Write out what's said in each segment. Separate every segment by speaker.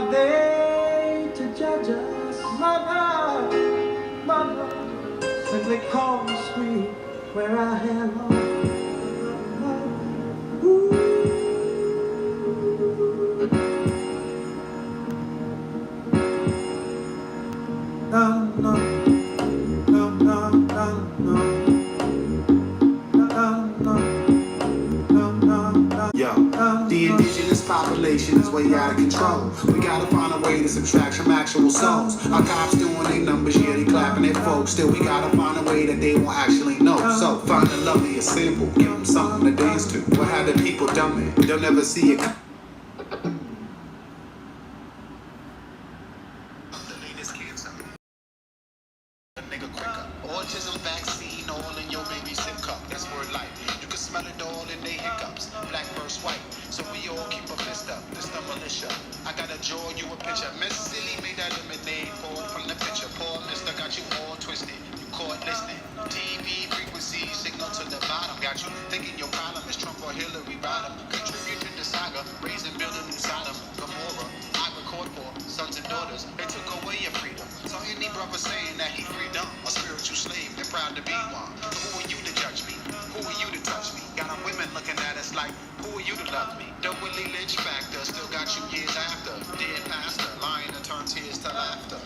Speaker 1: are they to judge us? Mother, mother, simply call me sweet where I am. No, no, no, no, no, no.
Speaker 2: Yo, the indigenous population is way out of control. We gotta find a way to subtract from actual souls. Our cops doing their numbers, yeah, they clapping their folks. Still, we gotta find a way that they won't actually know. So, find a lovely a sample, give them something to dance to. What have the people done it? They'll never see it. Autism vaccine all in your baby sip cup. That's word life. You can smell it all in they hiccups. Black versus white. So we all keep a fist up. This the militia. I gotta draw you a picture. Miss Silly made that lemonade pour from the picture. Poor mister got you all twisted. You caught listening. TV frequency signal to the bottom. Got you thinking your problem is Trump or Hillary Rodham. Contribute to the saga. Raise and build a new Sodom. Gomorrah. I record for sons and daughters. They took away your freedom. So any brother saying that he freedom, a spiritual slave, they're proud to be one. Who are you to judge me? Who are you to touch me? Got our women looking at us like, who are you to love me? The Willie Lynch factor still got you years after. Dead pastor, lying to turn tears to laughter.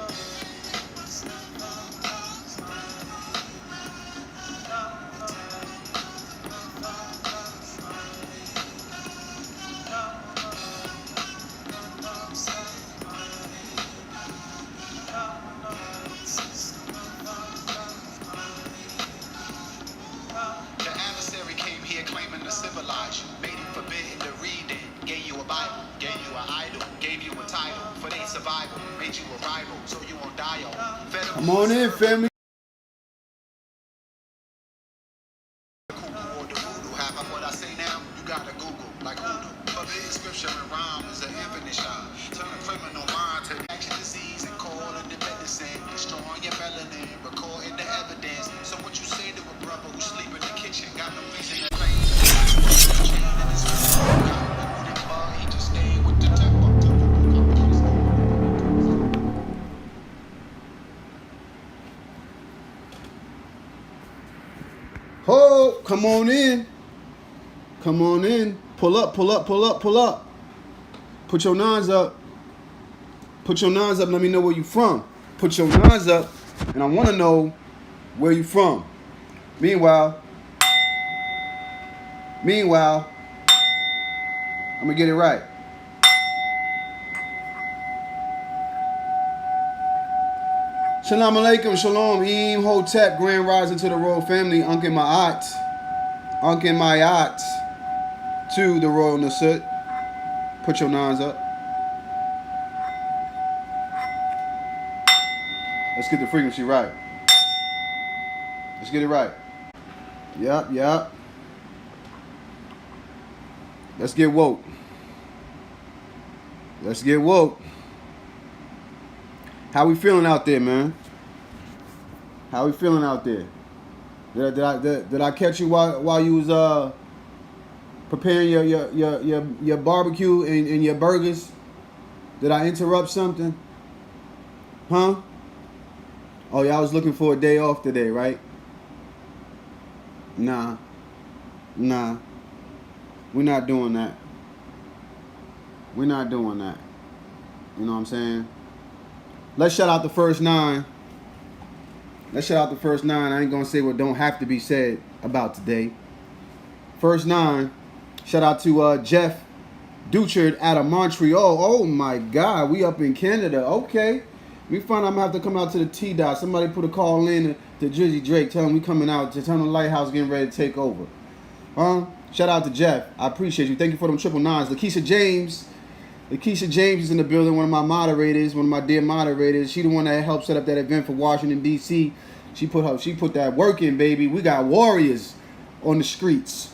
Speaker 2: Civilize you, made it forbidden to read it, gave you a Bible, gave you an idol, gave you a title for their survival, made you a rival, so you won't die on.
Speaker 3: Come on in, family.
Speaker 2: Half of what I say now, you gotta Google, like Google. Forbidden scripture and rhyme is an infinite shot. Turn a criminal mind to action disease and call it the medicine, destroying your melanin, recording the evidence. So what you say to a brother who sleep in the kitchen, got no reason to claim.
Speaker 3: Ho, come on in. Come on in. Pull up, pull up, pull up, pull up. Put your nines up. Put your nines up. Let me know where you from. Put your nines up, and I want to know where you from. Meanwhile, I'm gonna get it right. Shalom alaikum, shalom, Eem, Hotep, Grand Rising to the Royal Family, Uncle Ma'at, to the Royal Nasut. Put your nines up. Let's get the frequency right. Let's get it right. Yep. Let's get woke. How we feeling out there, man? How we feeling out there? Did I catch you while you was preparing your barbecue and your burgers? Did I interrupt something? Huh? Oh, y'all was looking for a day off today, right? Nah. We're not doing that. You know what I'm saying? Let's shout out the first nine. I ain't gonna say what don't have to be said about today. First nine. Shout out to Jeff Duchard out of Montreal. Oh my God, we up in Canada. Okay. We find I'm gonna have to come out to the T-Dot. Somebody put a call in to Drizzy Drake. Tell him we coming out. To tell him the Lighthouse getting ready to take over. Shout out to Jeff. I appreciate you. Thank you for them 999s. Lakeisha James is in the building. One of my dear moderators. She the one that helped set up that event for Washington D.C. She put that work in, baby. We got warriors on the streets.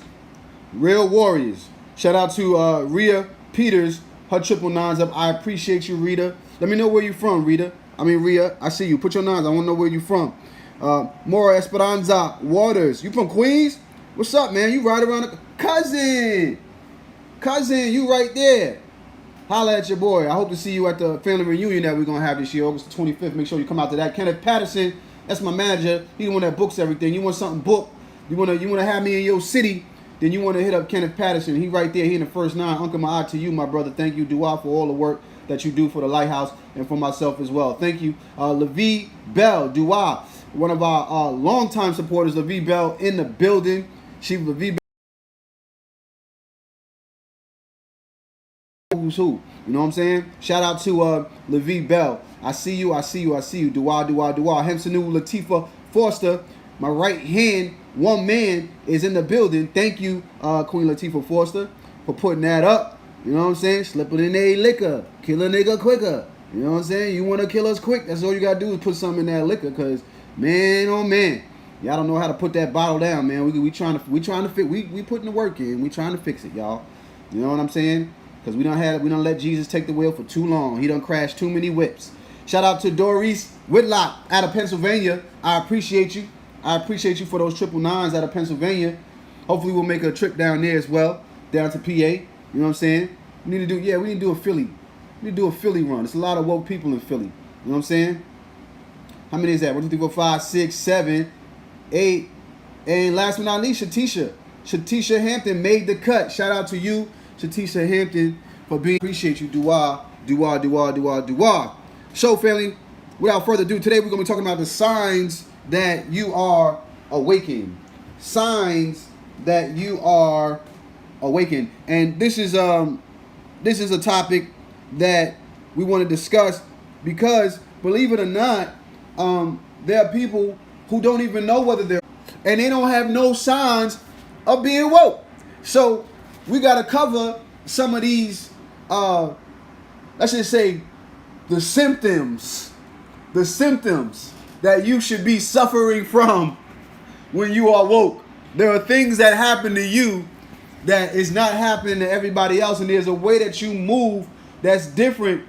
Speaker 3: Real warriors. Shout out to Rhea Peters. Her 999s up. I appreciate you, Rita. Let me know where you from, Rhea. I see you. Put your nines. I want to know where you from. Mora Esperanza Waters. You from Queens? What's up, man? You right around the cousin, you right there. Holla at your boy. I hope to see you at the family reunion that we're going to have this year, August 25th. Make sure you come out to that. Kenneth Patterson, that's my manager. He's the one that books everything. You want something booked, you want to have me in your city, then you want to hit up Kenneth Patterson. He right there. He in the first 9. Uncle my eye to you, my brother. Thank you, Dua, for all the work that you do for the Lighthouse and for myself as well. Thank you. Levi Bell, Dua, one of our longtime supporters, Levi Bell, in the building. Levi Bell. Who's who? You know what I'm saying? Shout out to Levi Bell. I see you. Dua. Hemsanu Latifa Foster, my right hand, one man, is in the building. Thank you, Queen Latifah Foster, for putting that up. You know what I'm saying? Slipping in a liquor. Kill a nigga quicker. You know what I'm saying? You want to kill us quick? That's all you got to do is put something in that liquor. Because, man, oh, man. Y'all don't know how to put that bottle down, man. We trying to fix. We putting the work in. We trying to fix it, y'all. You know what I'm saying? Because we don't let Jesus take the wheel for too long. He done crashed too many whips. Shout out to Doris Whitlock out of Pennsylvania. I appreciate you. I appreciate you for those 999s out of Pennsylvania. Hopefully we'll make a trip down there as well, down to PA. You know what I'm saying? We need to do a Philly. We need to do a Philly run. There's a lot of woke people in Philly. You know what I'm saying? How many is that? 1, 2, 3, 4, 5, 6, 7, 8. And last but not least, Shatisha Hampton made the cut. Shout out to you, Shatisha Hampton, for being. Appreciate you, Dua. So, family, without further ado, today we're going to be talking about the signs that you are awakened. Signs that you are awakened. And this is a topic that we want to discuss because, believe it or not, there are people who don't even know whether they're, and they don't have no signs of being woke. So we got to cover some of these, let's just say, the symptoms that you should be suffering from when you are woke. There are things that happen to you that is not happening to everybody else, and there's a way that you move that's different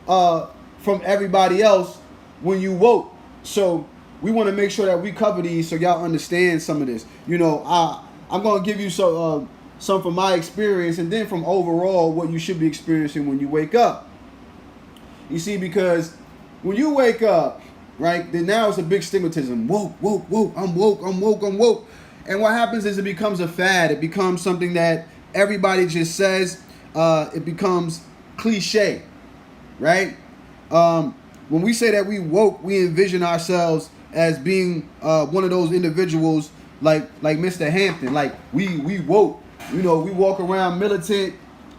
Speaker 3: from everybody else when you woke. So we want to make sure that we cover these so y'all understand some of this. You know, I'm going to give you some from my experience and then from overall what you should be experiencing when you wake up. You see, because when you wake up, right, then now it's a big stigmatism. Woke, I'm woke. And what happens is it becomes a fad. It becomes something that everybody just says. It becomes cliche, right? When we say that we woke, we envision ourselves as being one of those individuals like Mr. Hampton. Like we woke. You know, we walk around militant.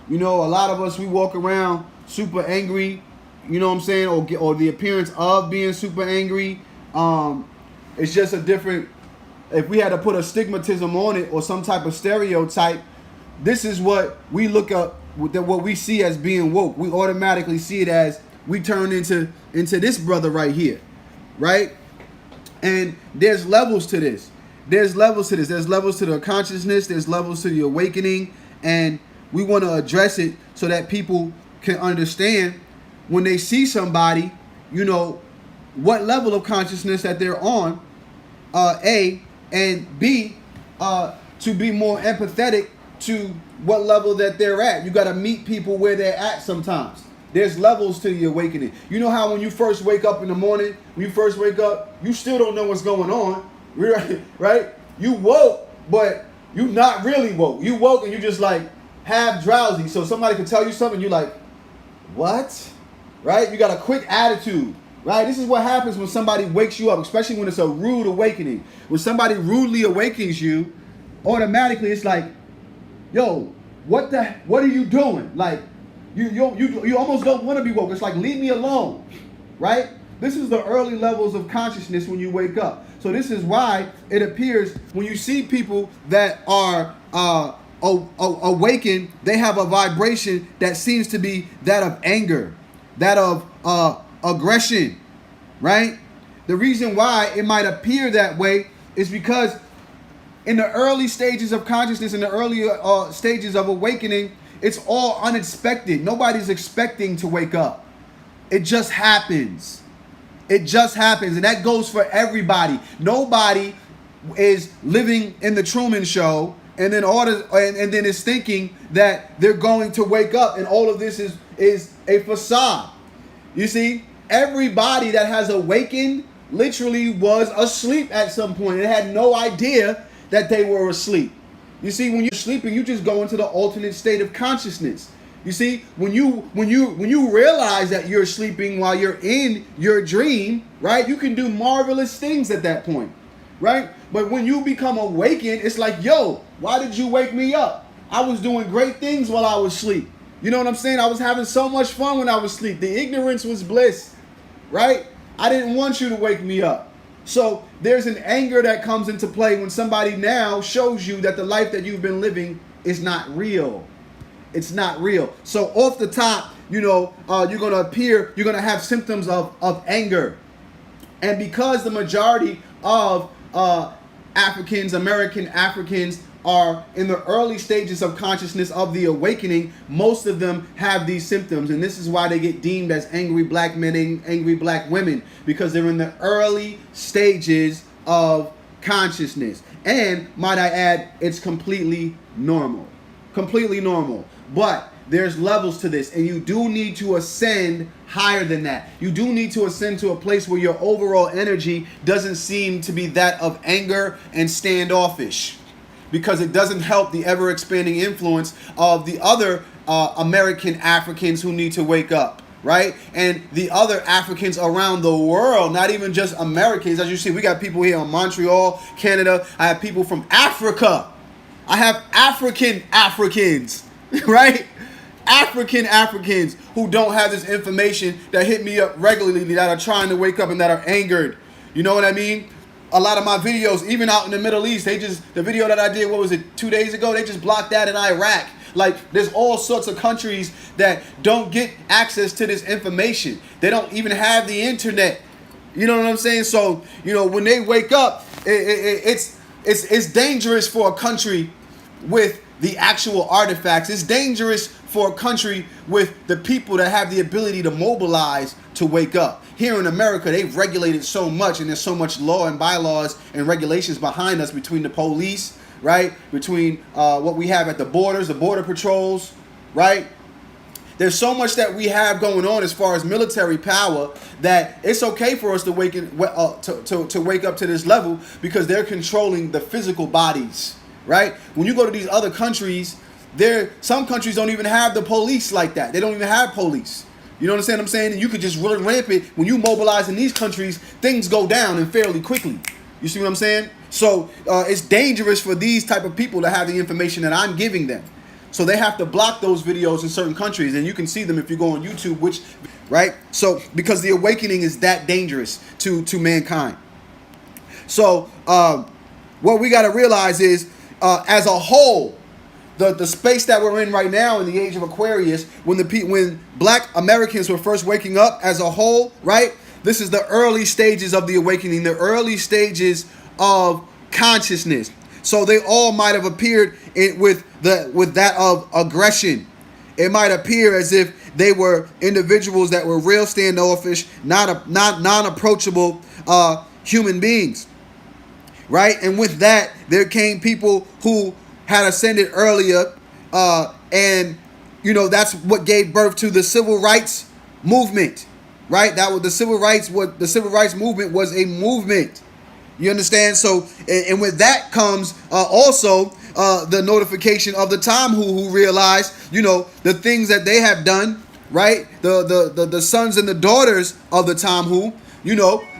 Speaker 3: You know, a lot of us, we walk around super angry. You know what I'm saying? Or the appearance of being super angry. It's just a different, if we had to put a stigmatism on it or some type of stereotype, this is what we look up, what we see as being woke. We automatically see it as we turn into this brother right here, right? And there's levels to this. There's levels to the consciousness. There's levels to the awakening. And we want to address it so that people can understand when they see somebody, you know, what level of consciousness that they're on, A, and B, to be more empathetic to what level that they're at. You got to meet people where they're at sometimes. There's levels to the awakening. You know how when you first wake up in the morning, you still don't know what's going on, right? You woke, but you not really woke. You woke and you just like half drowsy. So somebody can tell you something, you're like, what? Right? You got a quick attitude, right? This is what happens when somebody wakes you up, especially when it's a rude awakening. When somebody rudely awakens you, automatically it's like, yo, what are you doing? Like, you almost don't want to be woke. It's like, leave me alone, right? This is the early levels of consciousness when you wake up. So this is why it appears when you see people that are awakened, they have a vibration that seems to be that of anger, that of aggression, right? The reason why it might appear that way is because in the early stages of consciousness, in the early stages of awakening, it's all unexpected. Nobody's expecting to wake up. It just happens. It just happens. And that goes for everybody. Nobody is living in the Truman Show and then is thinking that they're going to wake up and all of this is is a facade. You see, everybody that has awakened literally was asleep at some point. They had no idea that they were asleep. You see, when you're sleeping, you just go into the alternate state of consciousness. You see, when you realize that you're sleeping while you're in your dream, right? You can do marvelous things at that point, right? But when you become awakened, it's like, yo, why did you wake me up? I was doing great things while I was asleep. You know what I'm saying? I was having so much fun when I was asleep. The ignorance was bliss, right? I didn't want you to wake me up. So there's an anger that comes into play when somebody now shows you that the life that you've been living is not real. It's not real. So off the top, you're going to have symptoms of anger. And because the majority of American Africans are in the early stages of consciousness of the awakening, most of them have these symptoms. And this is why they get deemed as angry black men and angry black women, because they're in the early stages of consciousness. And might I add, it's completely normal. Completely normal. But there's levels to this, and you do need to ascend higher than that. You do need to ascend to a place where your overall energy doesn't seem to be that of anger and standoffish, because it doesn't help the ever-expanding influence of the other American Africans who need to wake up, right? And the other Africans around the world, not even just Americans. As you see, we got people here in Montreal, Canada. I have people from Africa. I have Africans, right? African Africans who don't have this information that hit me up regularly, that are trying to wake up and that are angered. You know what I mean? A lot of my videos, even out in the Middle East, the video that I did, what was it, 2 days ago, they just blocked that in Iraq. Like, there's all sorts of countries that don't get access to this information. They don't even have the internet. You know what I'm saying? So, when they wake up, it's dangerous for a country with the actual artifacts. It's dangerous for a country with the people that have the ability to mobilize to wake up. Here in America, they've regulated so much, and there's so much law and bylaws and regulations behind us, between the police, right? Between what we have at the borders, the border patrols, right? There's so much that we have going on as far as military power that it's okay for us to wake up to this level, because they're controlling the physical bodies, right? When you go to these other countries, some countries don't even have the police like that. They don't even have police. You know what I'm saying? And you could just run rampant. When you mobilize in these countries, things go down and fairly quickly. You see what I'm saying? So it's dangerous for these type of people to have the information that I'm giving them. So they have to block those videos in certain countries, and you can see them if you go on YouTube, right? So because the awakening is that dangerous to mankind. So what we got to realize is, as a whole, the space that we're in right now in the age of Aquarius, when black Americans were first waking up as a whole, right? This is the early stages of the awakening, the early stages of consciousness. So they all might have appeared with that of aggression. It might appear as if they were individuals that were real standoffish, not non-approachable human beings, right? And with that, there came people who had ascended earlier, and that's what gave birth to the civil rights movement, right? That was the civil rights movement was a movement. You understand? So, and with that comes also the notification of the Tom who realized, the things that they have done, right? The sons and the daughters of the Tom who,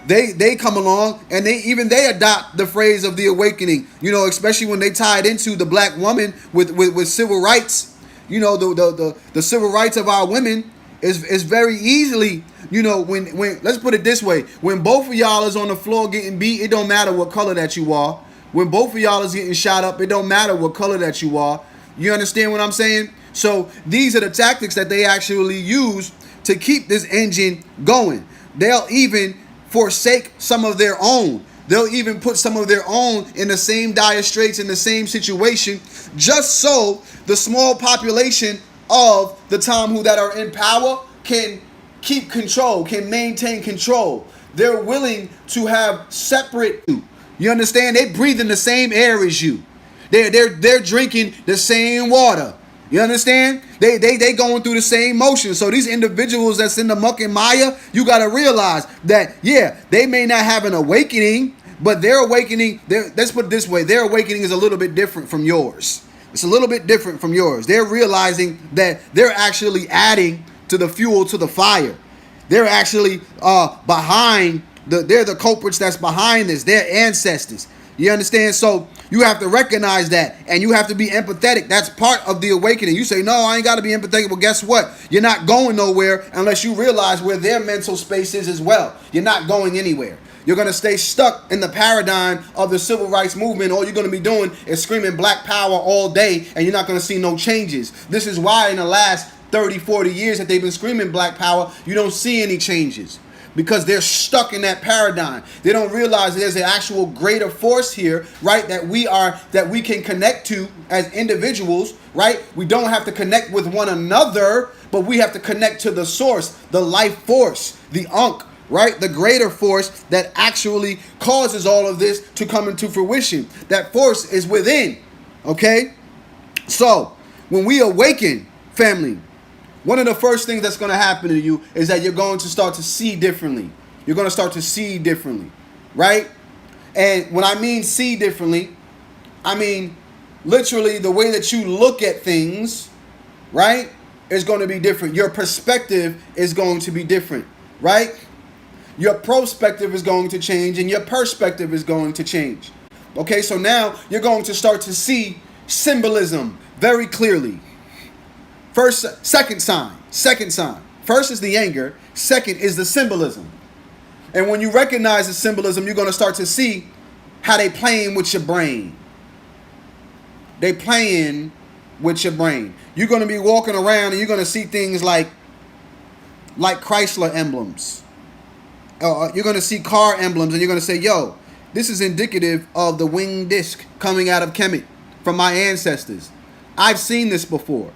Speaker 3: they come along and they adopt the phrase of the awakening, especially when they tie it into the black woman with civil rights. The civil rights of our women is very easily, when let's put it this way, when both of y'all is on the floor getting beat, it don't matter what color that you are. When both of y'all is getting shot up, it don't matter what color that you are. You understand what I'm saying? So these are the tactics that they actually use to keep this engine going. They'll even forsake some of their own. They'll even put some of their own in the same dire straits, in the same situation, just so the small population of the Tom that are in power can keep control, can maintain control. They're willing to have separate. You understand? They breathe in the same air as you. They're drinking the same water. You understand? They going through the same motion. So these individuals that's in the muck and mire, you got to realize that, yeah, they may not have an awakening, but their awakening, let's put it this way, their awakening is a little bit different from yours. It's a little bit different from yours. They're realizing that they're actually adding to the fuel to the fire. They're actually behind, they're the culprits that's behind this. They're ancestors. You understand? So you have to recognize that, and you have to be empathetic. That's part of the awakening. You say, no, I ain't got to be empathetic. Well, guess what? You're not going nowhere unless you realize where their mental space is as well. You're not going anywhere. You're going to stay stuck in the paradigm of the civil rights movement. All you're going to be doing is screaming black power all day, and you're not going to see no changes. This is why in the last 30, 40 years that they've been screaming black power, you don't see any changes. Because they're stuck in that paradigm. They don't realize there's an actual greater force here, right? That we can connect to as individuals, right? We don't have to connect with one another, but we have to connect to the source, the life force, the Ankh, right? The greater force that actually causes all of this to come into fruition. That force is within, okay? So when we awaken, family, one of the first things that's going to happen to you is that you're going to start to see differently. You're going to start to see differently, right? And when I mean see differently, I mean literally the way that you look at things, right, is going to be different. Your perspective is going to be different, right? Your prospective is going to change, and your perspective is going to change. Okay, so now you're going to start to see symbolism very clearly. Second sign. First is the anger. Second is the symbolism. And when you recognize the symbolism, you're going to start to see how they playing with your brain. They playing with your brain. You're going to be walking around and you're going to see things like Chrysler emblems. You're going to see car emblems and you're going to say, yo, this is indicative of the winged disc coming out of Kemet from my ancestors. I've seen this before.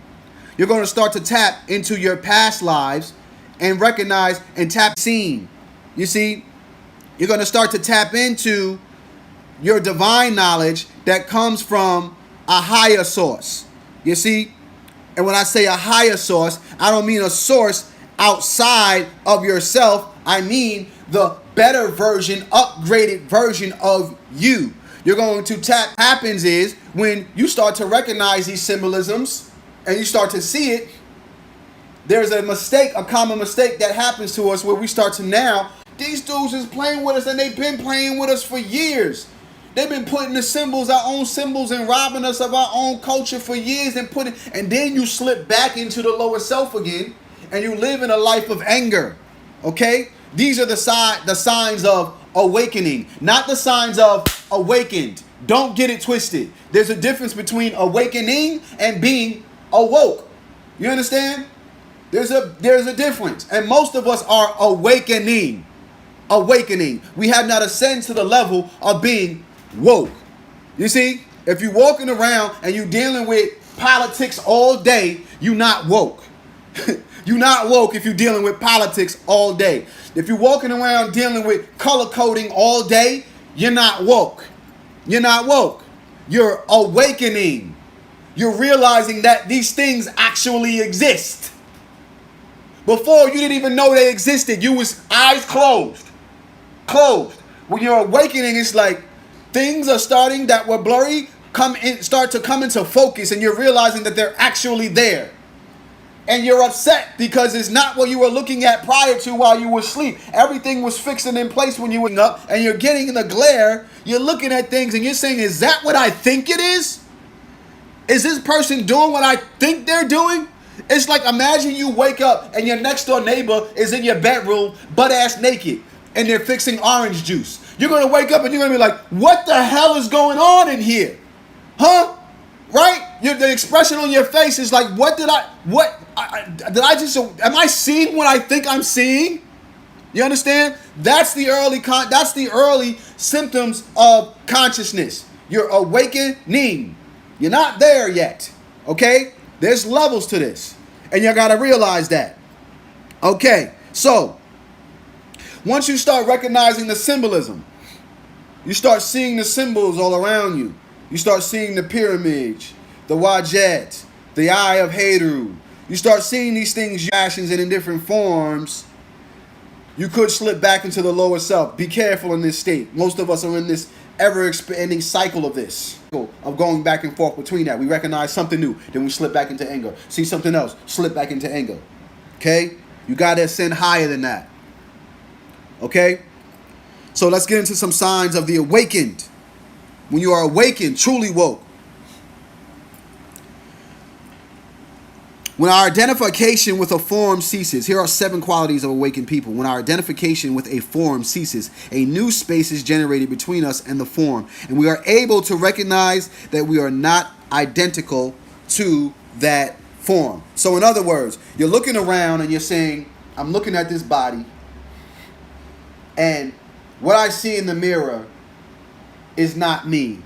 Speaker 3: You're going to start to tap into your past lives and recognize and tap scene. You see, you're going to start to tap into your divine knowledge that comes from a higher source. You see, and when I say a higher source, I don't mean a source outside of yourself. I mean the better version, upgraded version of you. You're going to tap. Happens is when you start to recognize these symbolisms, and you start to see it, there's a common mistake that happens to us where we start to now, these dudes is playing with us and they've been playing with us for years. They've been putting the symbols, our own symbols, and robbing us of our own culture for years and then you slip back into the lower self again and you live in a life of anger, okay? These are the signs of awakening, not the signs of awakened. Don't get it twisted. There's a difference between awakening and being awoke. You understand? There's a difference. And most of us are awakening. We have not ascended to the level of being woke. You see? If you're walking around and you're dealing with politics all day, you're not woke. You're not woke if you're dealing with politics all day. If you're walking around dealing with color coding all day, you're not woke. You're not woke. You're awakening. You're realizing that these things actually exist. Before, you didn't even know they existed. You was eyes closed. When you're awakening, it's like things are starting that were blurry start to come into focus, and you're realizing that they're actually there. And you're upset because it's not what you were looking at prior to while you were asleep. Everything was fixed and in place when you were up, and you're getting in the glare. You're looking at things and you're saying, is that what I think it is? Is this person doing what I think they're doing? It's like, imagine you wake up and your next door neighbor is in your bedroom butt ass naked and they're fixing orange juice. You're going to wake up and you're going to be like, what the hell is going on in here? Huh? Right? The expression on your face is like, am I seeing what I think I'm seeing? You understand? That's the early symptoms of consciousness. You're awakening. You're not there yet. Okay? There's levels to this. And you got to realize that. Okay. So, once you start recognizing the symbolism, you start seeing the symbols all around you. You start seeing the pyramids, the wajet, the eye of Heru. You start seeing these things, actions, and in different forms, you could slip back into the lower self. Be careful in this state. Most of us are in this ever-expanding cycle of this, of going back and forth between that. We recognize something new, then we slip back into anger. See something else, slip back into anger. Okay? You got to ascend higher than that. Okay? So let's get into some signs of the awakened. When you are awakened, truly woke. When our identification with a form ceases, here are 7 qualities of awakened people. When our identification with a form ceases, a new space is generated between us and the form, and we are able to recognize that we are not identical to that form. So in other words, you're looking around and you're saying, I'm looking at this body, and what I see in the mirror is not me.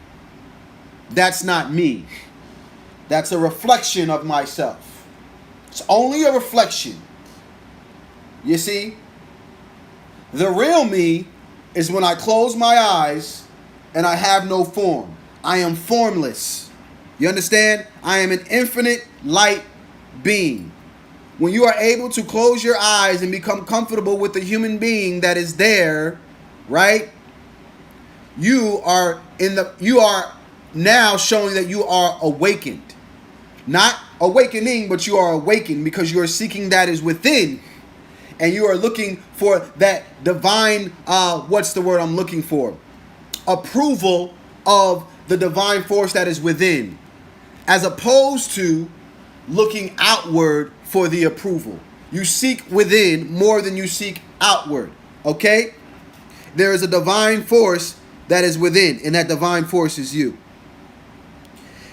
Speaker 3: That's not me. That's a reflection of myself. It's only a reflection. You see? The real me is when I close my eyes and I have no form. I am formless. You understand? I am an infinite light being. When you are able to close your eyes and become comfortable with the human being that is there, right? You are now showing that you are awakened. Not awakening, but you are awakened because you are seeking that is within, and you are looking for that divine, what's the word I'm looking for? Approval of the divine force that is within, as opposed to looking outward for the approval. You seek within more than you seek outward, okay? There is a divine force that is within, and that divine force is you.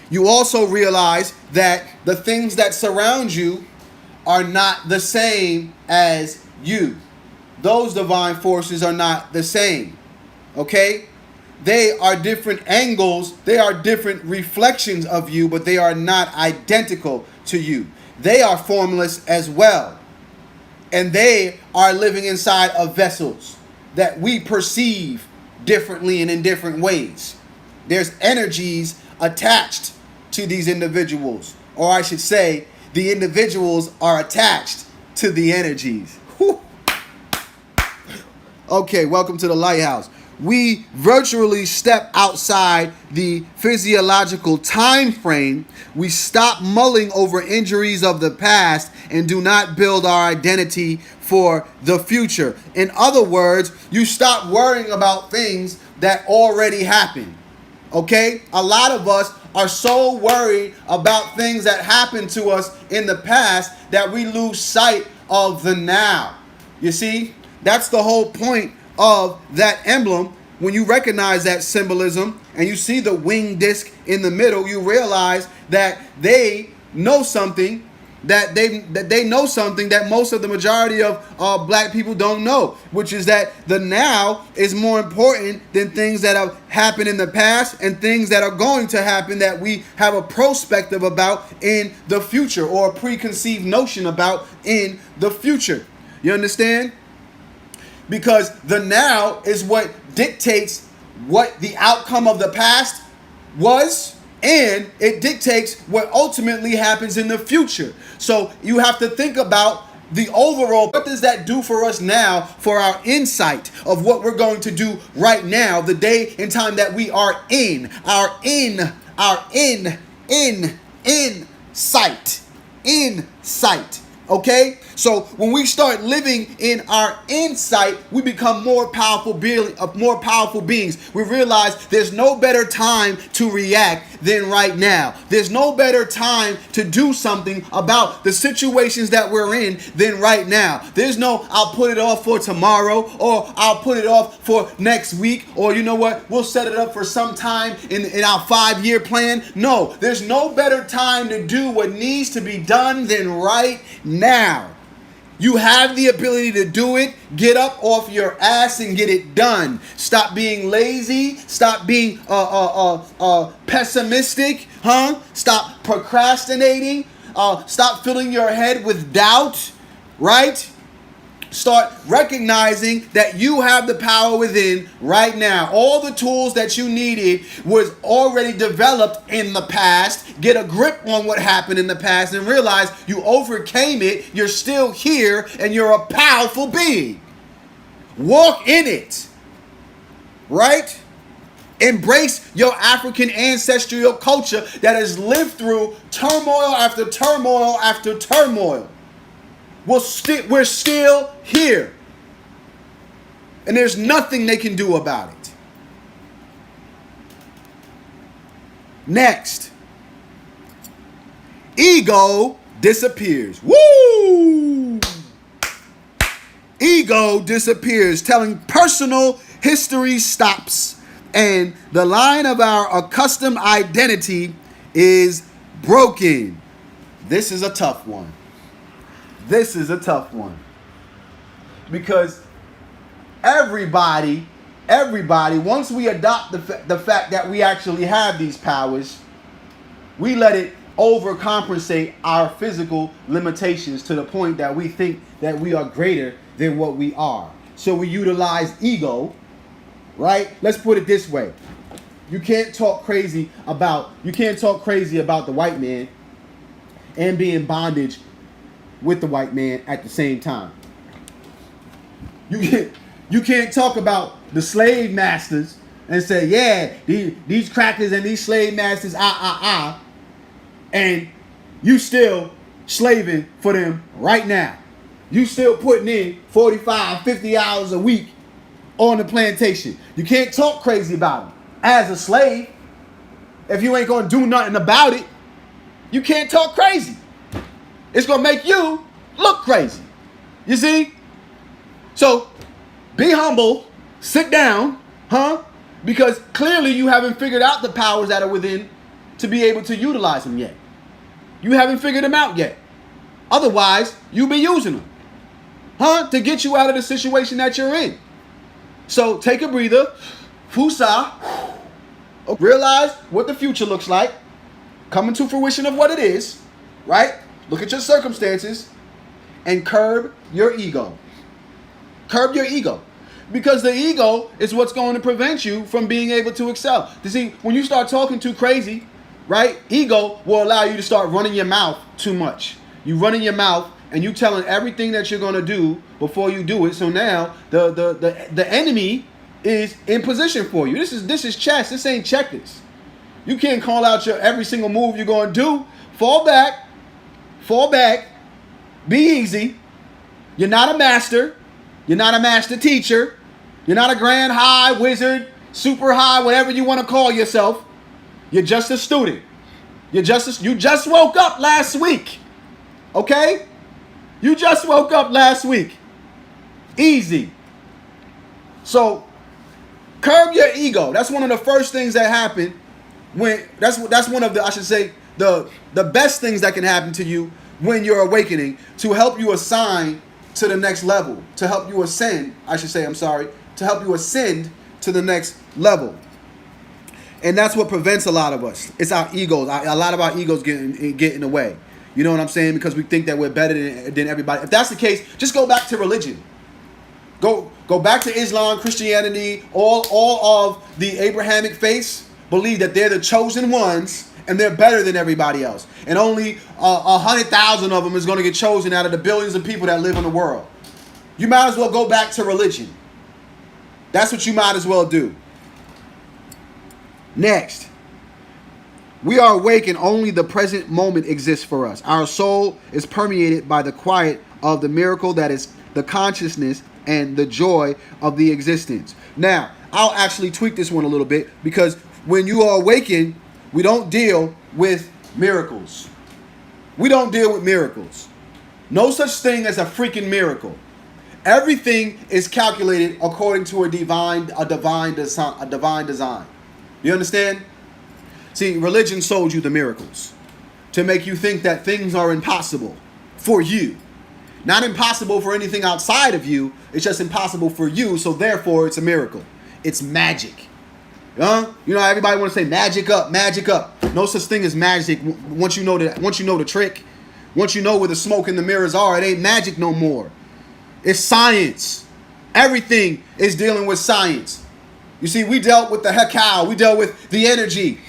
Speaker 3: You also realize that the things that surround you are not the same as you. Those divine forces are not the same. Okay? They are different angles. They are different reflections of you, but they are not identical to you. They are formless as well. And they are living inside of vessels that we perceive differently and in different ways. There's energies attached to these individuals, or I should say, the individuals are attached to the energies. Whew. Okay, welcome to the lighthouse. We virtually step outside the physiological time frame. We stop mulling over injuries of the past and do not build our identity for the future. In other words, you stop worrying about things that already happened. Okay? A lot of us are so worried about things that happened to us in the past that we lose sight of the now. You see? That's the whole point of that emblem. When you recognize that symbolism and you see the wing disc in the middle, you realize that they know something that they know something that most of the majority of black people don't know, which is that the now is more important than things that have happened in the past and things that are going to happen that we have a prospective about in the future, or a preconceived notion about in the future. You understand? Because the now is what dictates what the outcome of the past was, and it dictates what ultimately happens in the future. So you have to think about the overall, what does that do for us now, for our insight of what we're going to do right now, the day and time that we are in, insight. Okay? So when we start living in our insight, we become more powerful beings. We realize there's no better time to react than right now. There's no better time to do something about the situations that we're in than right now. There's no, I'll put it off for tomorrow, or I'll put it off for next week, or you know what, we'll set it up for some time in our 5-year plan. No, there's no better time to do what needs to be done than right now. You have the ability to do it. Get up off your ass and get it done. Stop being lazy. Stop being pessimistic. Stop procrastinating. Stop filling your head with doubt. Right? Start recognizing that you have the power within right now. All the tools that you needed was already developed in the past. Get a grip on what happened in the past and realize you overcame it. You're still here and you're a powerful being. Walk in it. Right? Embrace your African ancestral culture that has lived through turmoil after turmoil after turmoil. We're still here. And there's nothing they can do about it. Next. Ego disappears. Woo! Ego disappears. Telling personal history stops. And the line of our accustomed identity is broken. This is a tough one. This is a tough one. Because everybody, once we adopt the fact that we actually have these powers, we let it overcompensate our physical limitations to the point that we think that we are greater than what we are. So we utilize ego, right? Let's put it this way. You can't talk crazy about the white man and be in bondage with the white man at the same time. You can't talk about the slave masters and say, yeah, these crackers and these slave masters, and you still slaving for them right now. You still putting in 45, 50 hours a week on the plantation. You can't talk crazy about them as a slave. If you ain't gonna do nothing about it, you can't talk crazy. It's gonna make you look crazy. You see? So be humble, sit down, because clearly you haven't figured out the powers that are within to be able to utilize them yet. You haven't figured them out yet. Otherwise, you be using them, to get you out of the situation that you're in. So take a breather, fusa, realize what the future looks like, coming to fruition of what it is, right? Look at your circumstances and curb your ego. Curb your ego. Because the ego is what's going to prevent you from being able to excel. You see, when you start talking too crazy, right, ego will allow you to start running your mouth too much. You running your mouth and you telling everything that you're going to do before you do it. So now the enemy is in position for you. This is chess. This ain't checkers. You can't call out your every single move you're going to do. Fall back. Be easy. You're not a master. You're not a master teacher. You're not a grand high wizard, super high, whatever you want to call yourself. You're just a student. You just woke up last week. Okay? You just woke up last week. Easy. So curb your ego. That's one of the first things that happen when that's one of the, I should say, the best things that can happen to you when you're awakening, to help you assign to the next level, to help you ascend, to help you ascend to the next level. And that's what prevents a lot of us. It's our egos. A lot of our egos get in the way. You know what I'm saying? Because we think that we're better than everybody. If that's the case, just go back to religion. Go back to Islam, Christianity, all of the Abrahamic faiths believe that they're the chosen ones and they're better than everybody else. And only 100,000 of them is going to get chosen out of the billions of people that live in the world. You might as well go back to religion. That's what you might as well do. Next. We are awake and only the present moment exists for us. Our soul is permeated by the quiet of the miracle that is the consciousness and the joy of the existence. Now, I'll actually tweak this one a little bit, because when you are awakened, we don't deal with miracles. We don't deal with miracles. No such thing as a freaking miracle. Everything is calculated according to a divine design. You understand? See, religion sold you the miracles to make you think that things are impossible for you. Not impossible for anything outside of you. It's just impossible for you, so therefore it's a miracle. It's magic. You know, everybody want to say magic up, magic up. No such thing as magic. Once you know the trick, once you know where the smoke and the mirrors are, it ain't magic no more. It's science. Everything is dealing with science. You see, we dealt with the hekau. We dealt with the energy,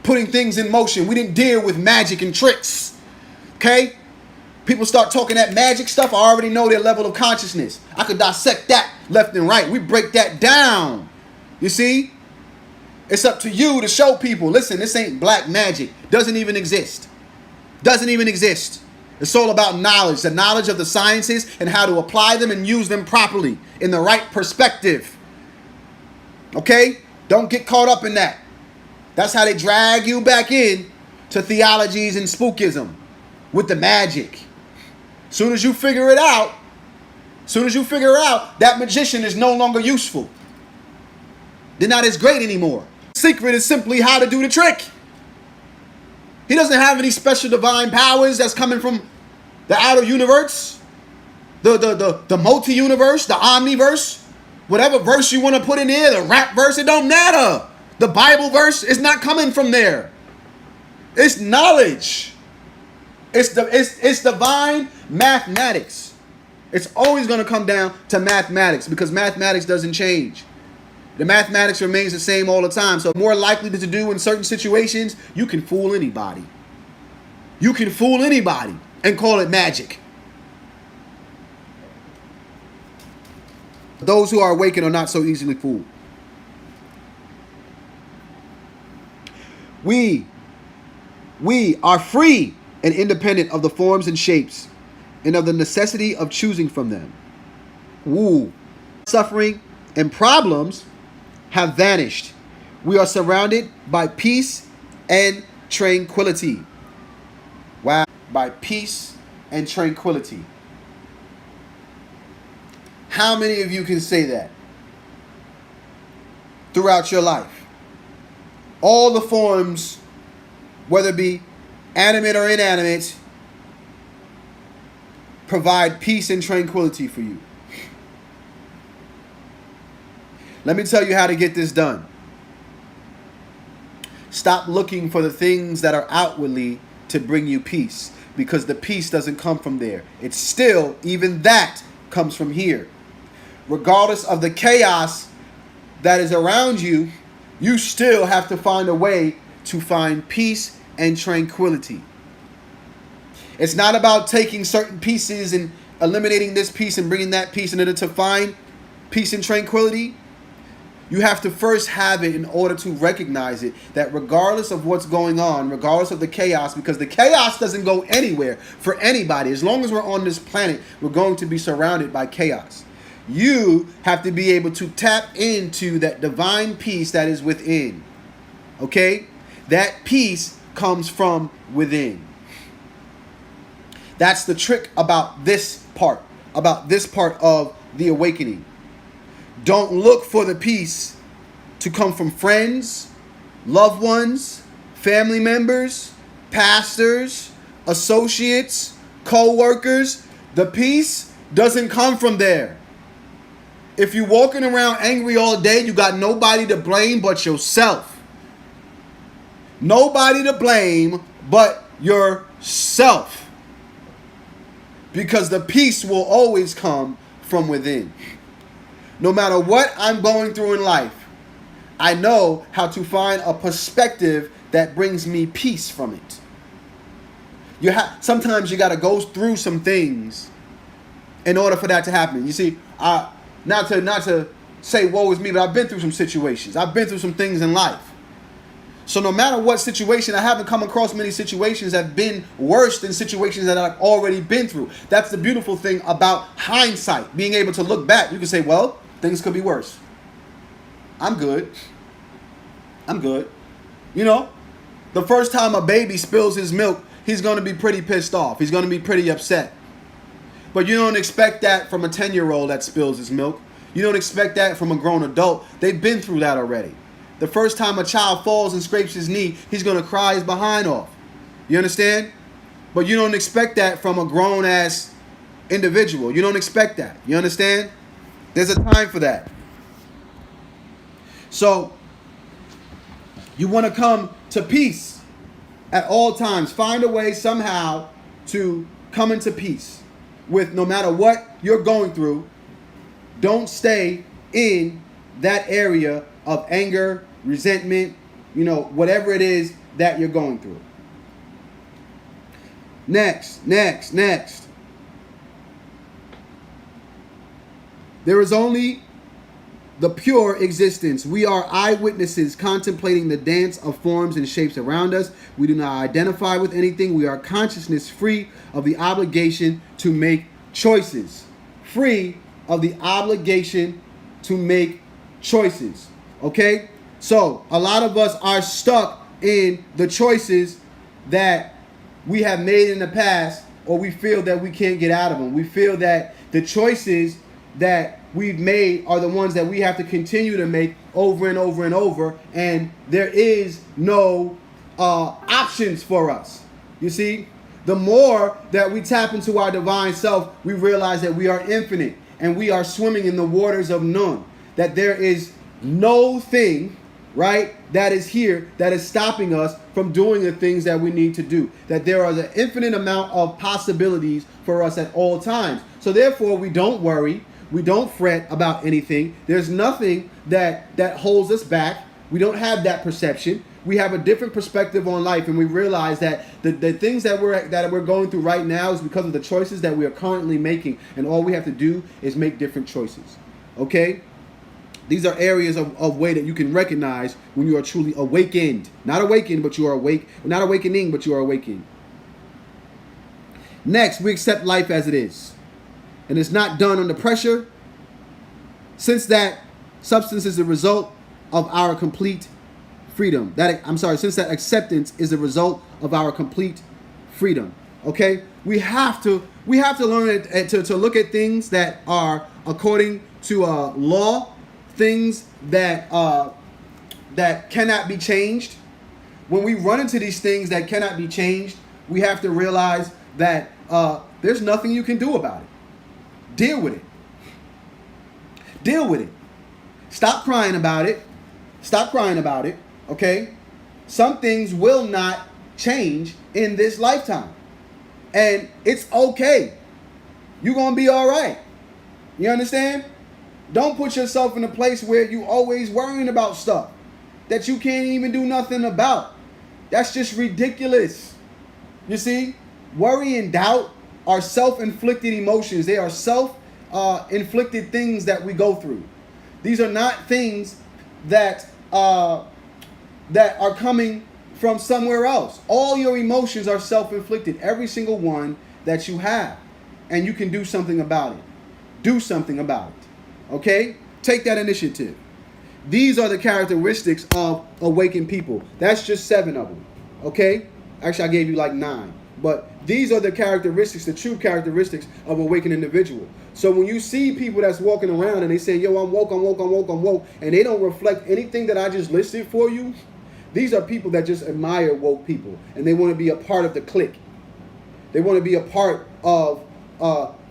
Speaker 3: putting things in motion. We didn't deal with magic and tricks. Okay? People start talking that magic stuff. I already know their level of consciousness. I could dissect that left and right. We break that down. You see? It's up to you to show people, listen, this ain't black magic. Doesn't even exist. Doesn't even exist. It's all about knowledge, the knowledge of the sciences and how to apply them and use them properly in the right perspective. Okay? Don't get caught up in that. That's how they drag you back in to theologies and spookism with the magic. Soon as you figure it out, that magician is no longer useful. They're not as great anymore. The secret is simply how to do the trick. He doesn't have any special divine powers that's coming from the outer universe, the multi-universe, the omniverse, whatever verse you want to put in there, the rap verse, it don't matter. The Bible verse is not coming from there. It's knowledge. It's divine mathematics. It's always going to come down to mathematics because mathematics doesn't change. The mathematics remains the same all the time. So more likely to do in certain situations, you can fool anybody. You can fool anybody and call it magic. Those who are awakened are not so easily fooled. We are free and independent of the forms and shapes and of the necessity of choosing from them. Woo. Suffering and problems have vanished. We are surrounded by peace and tranquility. Wow. By peace and tranquility. How many of you can say that throughout your life? All the forms, whether it be animate or inanimate, provide peace and tranquility for you. Let me tell you how to get this done. Stop looking for the things that are outwardly to bring you peace, because the peace doesn't come from there. It's still, even that comes from here. Regardless of the chaos that is around you, you still have to find a way to find peace and tranquility. It's not about taking certain pieces and eliminating this piece and bringing that piece in order to find peace and tranquility. You have to first have it in order to recognize it, that regardless of what's going on, regardless of the chaos, because the chaos doesn't go anywhere for anybody. As long as we're on this planet, we're going to be surrounded by chaos. You have to be able to tap into that divine peace that is within. Okay? That peace comes from within. That's the trick about this part of the awakening. Don't look for the peace to come from friends, loved ones, family members, pastors, associates, co-workers. The peace doesn't come from there. If you're walking around angry all day, you got nobody to blame but yourself. Nobody to blame but yourself. Because the peace will always come from within. No matter what I'm going through in life, I know how to find a perspective that brings me peace from it. Sometimes you got to go through some things in order for that to happen. You see, not to say woe is me, but I've been through some situations. I've been through some things in life. So no matter what situation, I haven't come across many situations that have been worse than situations that I've already been through. That's the beautiful thing about hindsight, being able to look back. You can say, well, things could be worse. I'm good. You know, the first time a baby spills his milk, he's going to be pretty pissed off. He's going to be pretty upset. But you don't expect that from a 10-year-old that spills his milk. You don't expect that from a grown adult. They've been through that already. The first time a child falls and scrapes his knee, he's going to cry his behind off. You understand? But you don't expect that from a grown-ass individual. You don't expect that. You understand? There's a time for that. So, you want to come to peace at all times. Find a way somehow to come into peace. with no matter what you're going through, don't stay in that area of anger, resentment, whatever it is that you're going through. Next. There is only the pure existence. We are eyewitnesses contemplating the dance of forms and shapes around us. We do not identify with anything. We are consciousness free of the obligation to make choices. Free of the obligation to make choices. Okay? So, a lot of us are stuck in the choices that we have made in the past, or we feel that we can't get out of them. We feel that the choices that we've made are the ones that we have to continue to make over and over and over, and there is no options for us. You see, the more that we tap into our divine self, we realize that we are infinite and we are swimming in the waters of none, that there is no thing, right, that is here that is stopping us from doing the things that we need to do, that there are an infinite amount of possibilities for us at all times. So therefore, we don't worry, we don't fret about anything. There's nothing that holds us back. We don't have that perception. We have a different perspective on life, and we realize that the things that we're going through right now is because of the choices that we are currently making, and all we have to do is make different choices. Okay? These are areas of way that you can recognize when you are truly awakened. Not awakened, but you are awake. Not awakening, but you are awakened. Next, we accept life as it is. And it's not done under pressure, since that substance is the result of our complete freedom. Since that acceptance is the result of our complete freedom. Okay? We have to learn to look at things that are according to law, things that cannot be changed. When we run into these things that cannot be changed, we have to realize that there's nothing you can do about it. Deal with it. Deal with it. Stop crying about it. Stop crying about it. Okay? Some things will not change in this lifetime. And it's okay. You're going to be all right. You understand? Don't put yourself in a place where you always worrying about stuff that you can't even do nothing about. That's just ridiculous. You see? Worry and doubt are self-inflicted emotions. They are self-inflicted things that we go through. These are not things that are coming from somewhere else. All your emotions are self-inflicted. Every single one that you have. And you can do something about it. Do something about it. Okay? Take that initiative. These are the characteristics of awakened people. That's just 7 of them. Okay? Actually, I gave you like 9. But these are the characteristics, the true characteristics of awakened individual. So when you see people that's walking around and they say, yo, I'm woke, and they don't reflect anything that I just listed for you, these are people that just admire woke people. And they want to be a part of the clique. They want to be a part of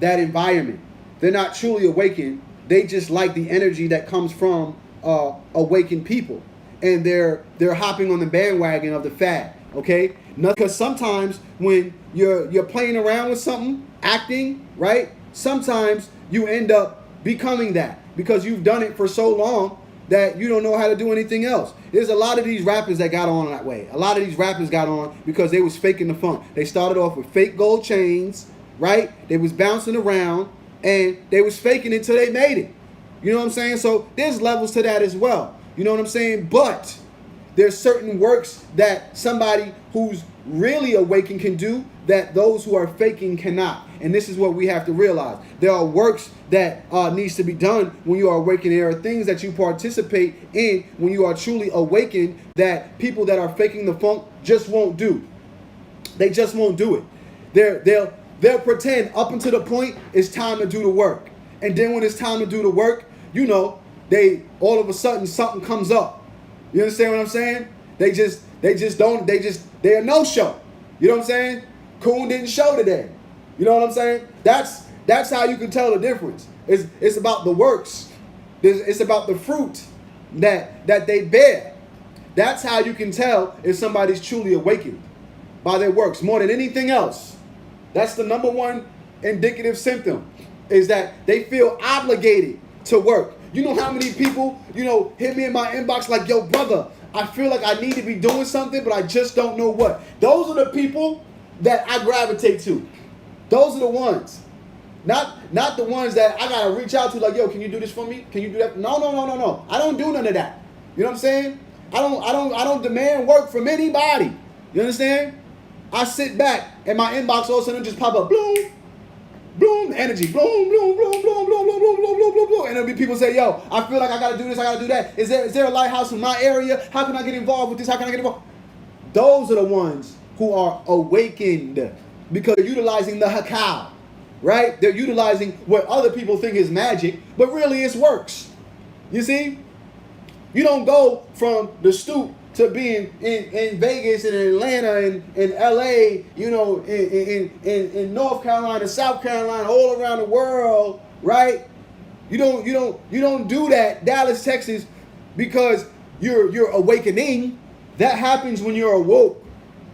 Speaker 3: that environment. They're not truly awakened. They just like the energy that comes from awakened people. And they're hopping on the bandwagon of the fad. Okay? Because sometimes when you're playing around with something, acting, right? Sometimes you end up becoming that because you've done it for so long that you don't know how to do anything else. There's a lot of these rappers that got on that way. A lot of these rappers got on because they was faking the funk. They started off with fake gold chains, right? They was bouncing around and they was faking it until they made it. You know what I'm saying? So there's levels to that as well. You know what I'm saying? But there's certain works that somebody who's really awakened can do that those who are faking cannot. And this is what we have to realize. There are works that needs to be done when you are awakened. There are things that you participate in when you are truly awakened that people that are faking the funk just won't do. They just won't do it. They'll pretend up until the point it's time to do the work. And then when it's time to do the work, you know, they all of a sudden something comes up. You understand what I'm saying? They're no show. You know what I'm saying? Coon didn't show today. You know what I'm saying? That's how you can tell the difference. It's about the works. It's about the fruit that they bear. That's how you can tell if somebody's truly awakened, by their works more than anything else. That's the number one indicative symptom is that they feel obligated to work. You know how many people, hit me in my inbox like, yo, brother, I feel like I need to be doing something, but I just don't know what. Those are the people that I gravitate to. Those are the ones. Not the ones that I gotta reach out to like, yo, can you do this for me? Can you do that? No. I don't do none of that. You know what I'm saying? I don't demand work from anybody. You understand? I sit back and my inbox all of a sudden just pop up, bloom, bloom, energy, bloom, bloom, bloom, bloom, bloom, bloom, bloom, bloom, bloom, bloom, bloom. And there'll be people say, yo, I feel like I gotta do this, I gotta do that. Is there a lighthouse in my area? How can I get involved with this? How can I get involved? Those are the ones who are awakened because they're utilizing the hakal, right? They're utilizing what other people think is magic, but really it's works. You see? You don't go from the stoop to being in Vegas and in Atlanta and in LA, in North Carolina, South Carolina, all around the world, right? You don't do that, Dallas, Texas, because you're awakening. That happens when you're awoke.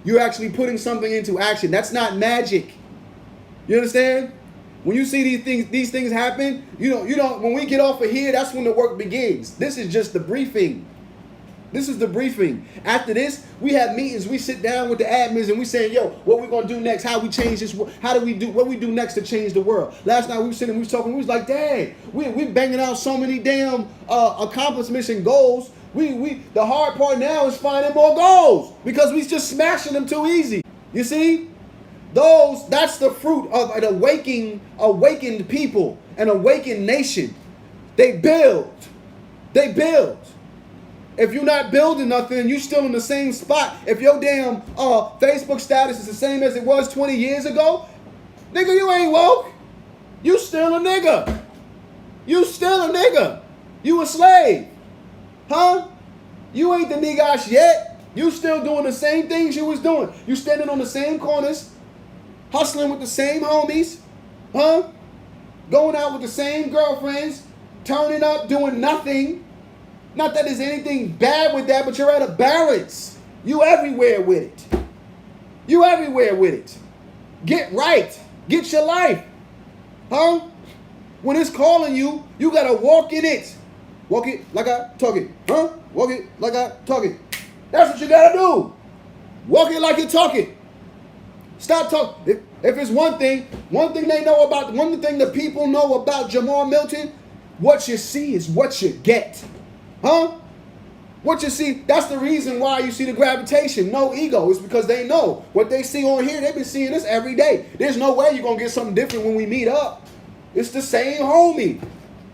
Speaker 3: You're actually putting something into action. That's not magic. You understand? When you see these things happen, when we get off of here, that's when the work begins. This is just the briefing. This is the briefing. After this, we have meetings. We sit down with the admins and we say, yo, what we gonna do next? How we change this? How do we do what we do next to change the world? Last night we were sitting, we was talking, we was like, dang, we banging out so many damn accomplishments and goals. The hard part now is finding more goals because we just smashing them too easy. You see? That's the fruit of an awakened people, an awakened nation. They build. If you're not building nothing, you still in the same spot. If your damn Facebook status is the same as it was 20 years ago, nigga, you ain't woke. You still a nigga. You a slave. Huh? You ain't the niggash yet. You still doing the same things you was doing. You standing on the same corners, hustling with the same homies, huh? Going out with the same girlfriends, turning up, doing nothing. Not that there's anything bad with that, but you're at a balance. You everywhere with it. Get right. Get your life. Huh? When it's calling you, you gotta walk in it. Walk it like I talk it. Huh? Walk it like I talk it. That's what you gotta do. Walk it like you talk it. Stop talking. If it's one thing the people know about Jamaar Milton, what you see is what you get. Huh? What you see, that's the reason why you see the gravitation. No ego. It's because they know what they see on here. They've been seeing this every day. There's no way you're going to get something different when we meet up. It's the same homie.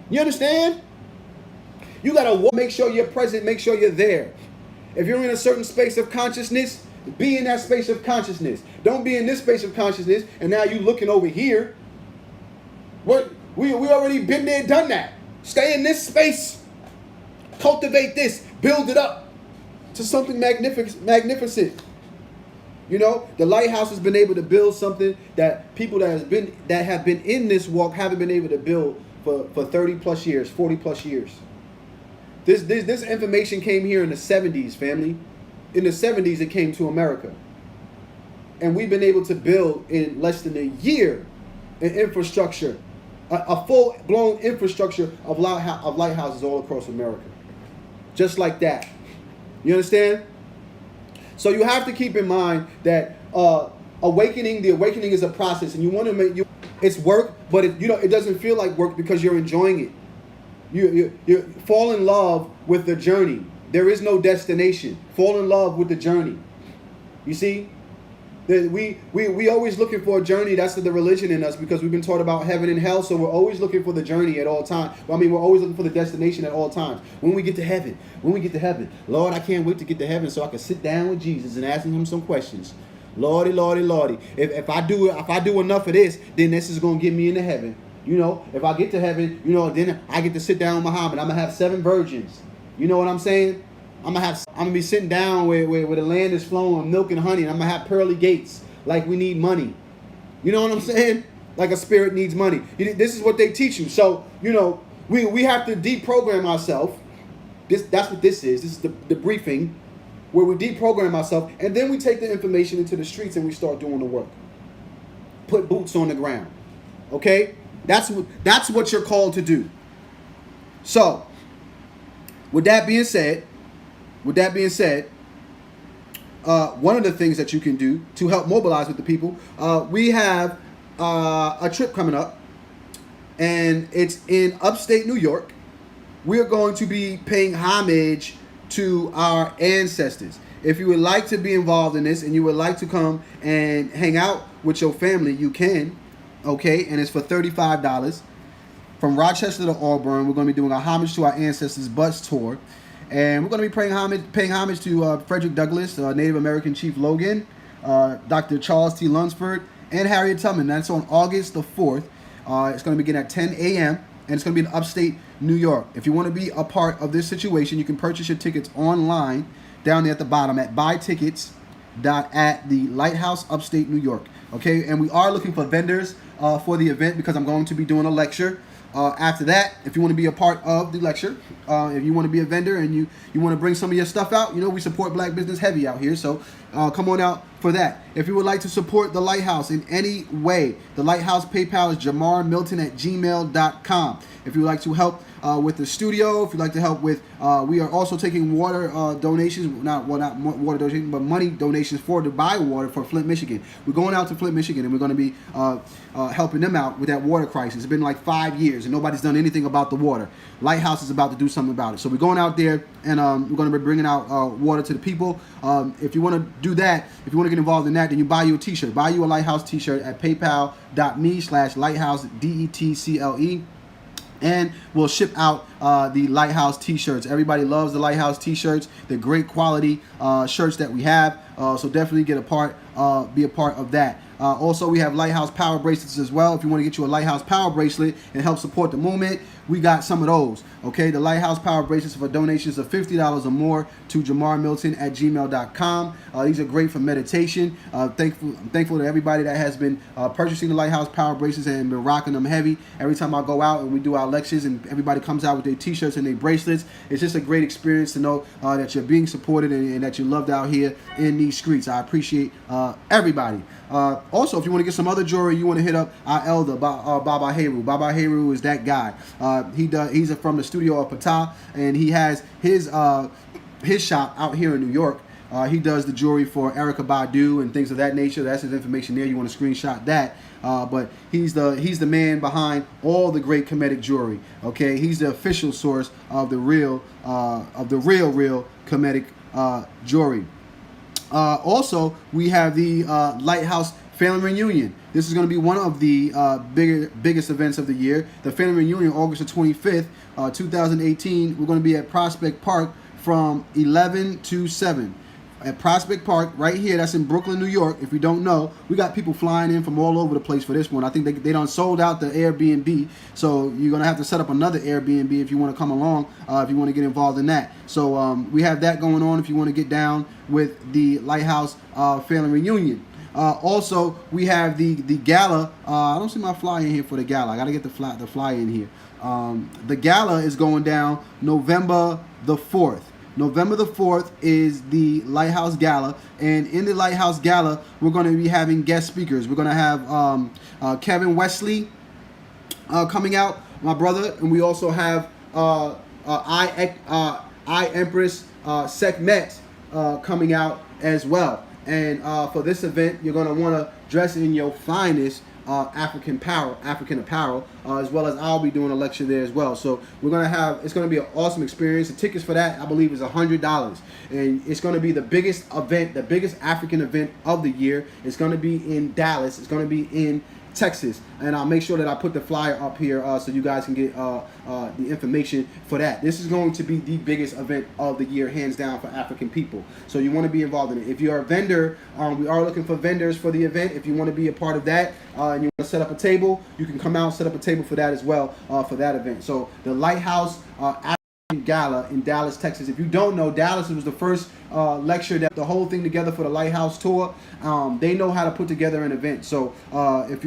Speaker 3: You understand? You got to make sure you're present, make sure you're there. If you're in a certain space of consciousness, be in that space of consciousness. Don't be in this space of consciousness and now you looking over here. We already been there, done that. Stay in this space. Cultivate this. Build it up to something magnificent. The lighthouse has been able to build something that people that have been in this walk haven't been able to build for 30 plus years, 40 plus years. This information came here in the 70s, family. In the 70s, it came to America. And we've been able to build in less than a year an infrastructure, a full-blown infrastructure of lighthouses all across America. Just like that. You understand? So you have to keep in mind that the awakening is a process, and you want to it's work, but it doesn't feel like work because you're enjoying it. You fall in love with the journey. There is no destination. Fall in love with the journey. You see? We always looking for a journey. That's the religion in us because we've been taught about heaven and hell. So we're always looking for the journey at all times. We're always looking for the destination at all times. When we get to heaven, Lord, I can't wait to get to heaven so I can sit down with Jesus and ask him some questions. Lordy. If I do enough of this, then this is gonna get me into heaven. If I get to heaven, then I get to sit down with Muhammad. I'm gonna have 7 virgins. You know what I'm saying? I'm gonna be sitting down where the land is flowing with milk and honey, and I'm gonna have pearly gates like we need money. You know what I'm saying? Like a spirit needs money. This is what they teach you. So we have to deprogram ourselves. That's what this is. This is the briefing where we deprogram ourselves, and then we take the information into the streets and we start doing the work. Put boots on the ground. Okay, that's what you're called to do. So, with that being said, one of the things that you can do to help mobilize with the people, we have a trip coming up, and it's in upstate New York. We are going to be paying homage to our ancestors. If you would like to be involved in this and you would like to come and hang out with your family, you can. Okay, and it's for $35. From Rochester to Auburn, we're going to be doing a homage to our ancestors bus tour. And we're going to be paying homage to Frederick Douglass, Native American Chief Logan, Dr. Charles T. Lunsford, and Harriet Tubman. That's on August the 4th. It's going to begin at 10 a.m. and it's going to be in upstate New York. If you want to be a part of this situation, you can purchase your tickets online down there at the bottom at buytickets.at the Lighthouse, upstate New York. Okay, and we are looking for vendors for the event because I'm going to be doing a lecture. After that, if you want to be a part of the lecture, if you want to be a vendor and you want to bring some of your stuff out, you know, we support black business heavy out here. So come on out for that. If you would like to support the Lighthouse in any way, the Lighthouse PayPal is jamarmilton@gmail.com. If you would like to help with the studio, if you'd like to help with, we are also taking water donations, not water donations, but money donations to buy water for Flint, Michigan. We're going out to Flint, Michigan, and we're going to be helping them out with that water crisis. It's been like 5 years, and nobody's done anything about the water. Lighthouse is about to do something about it. So we're going out there, and we're going to be bringing out water to the people. If you want to do that, if you want to get involved in that, then you buy you a t-shirt. Buy you a Lighthouse t-shirt at paypal.me/lighthouse, and we'll ship out the Lighthouse t-shirts. Everybody loves the Lighthouse t-shirts. They're great quality shirts that we have. So definitely be a part of that. Also, we have Lighthouse Power bracelets as well. If you want to get you a Lighthouse Power bracelet and help support the movement, we got some of those. Okay, the Lighthouse Power bracelets for donations of $50 or more to jamarmilton@gmail.com. These are great for meditation. I'm thankful to everybody that has been purchasing the Lighthouse Power bracelets and been rocking them heavy. Every time I go out and we do our lectures and everybody comes out with their t-shirts and their bracelets, it's just a great experience to know that you're being supported and that you're loved out here in these streets. I appreciate everybody. Also, if you want to get some other jewelry, you want to hit up our elder, Baba Heru. Baba Heru is that guy. He's from the studio of Patah, and he has his shop out here in New York. He does the jewelry for Erykah Badu and things of that nature. That's his information there. You want to screenshot that. But he's the man behind all the great Kemetic jewelry. Okay, he's the official source of the real Kemetic jewelry. Also, we have the Lighthouse Family Reunion. This is going to be one of the biggest events of the year. The Family Reunion, August the 25th, 2018. We're going to be at Prospect Park from 11 to 7. At Prospect Park, right here, that's in Brooklyn, New York. If you don't know, we got people flying in from all over the place for this one. I think they done sold out the Airbnb, so you're going to have to set up another Airbnb if you want to come along, if you want to get involved in that. So we have that going on if you want to get down with the Lighthouse Family Reunion. Also, we have the gala. I don't see my flyer in here for the gala. I got to get the flyer in here. The gala is going down November the 4th. November the 4th is the Lighthouse Gala, and in the Lighthouse Gala, we're going to be having guest speakers. We're going to have Kevin Wesley coming out, my brother, and we also have I Empress Sekhmet coming out as well. And for this event, you're going to want to dress in your finest African apparel, as well as I'll be doing a lecture there as well. So it's going to be an awesome experience. The tickets for that, I believe, is $100, and it's going to be the biggest event, the biggest African event of the year. It's going to be in Dallas. It's going to be in Texas, and I'll make sure that I put the flyer up here so you guys can get the information for that. This is going to be the biggest event of the year, hands down, for African people. So you want to be involved in it. If you're a vendor, we are looking for vendors for the event. If you want to be a part of that and you want to set up a table, you can come out and set up a table for that as well for that event. So the Lighthouse Gala in Dallas, Texas. If you don't know, Dallas was the first lecture that the whole thing together for the Lighthouse tour. They know how to put together an event. So if you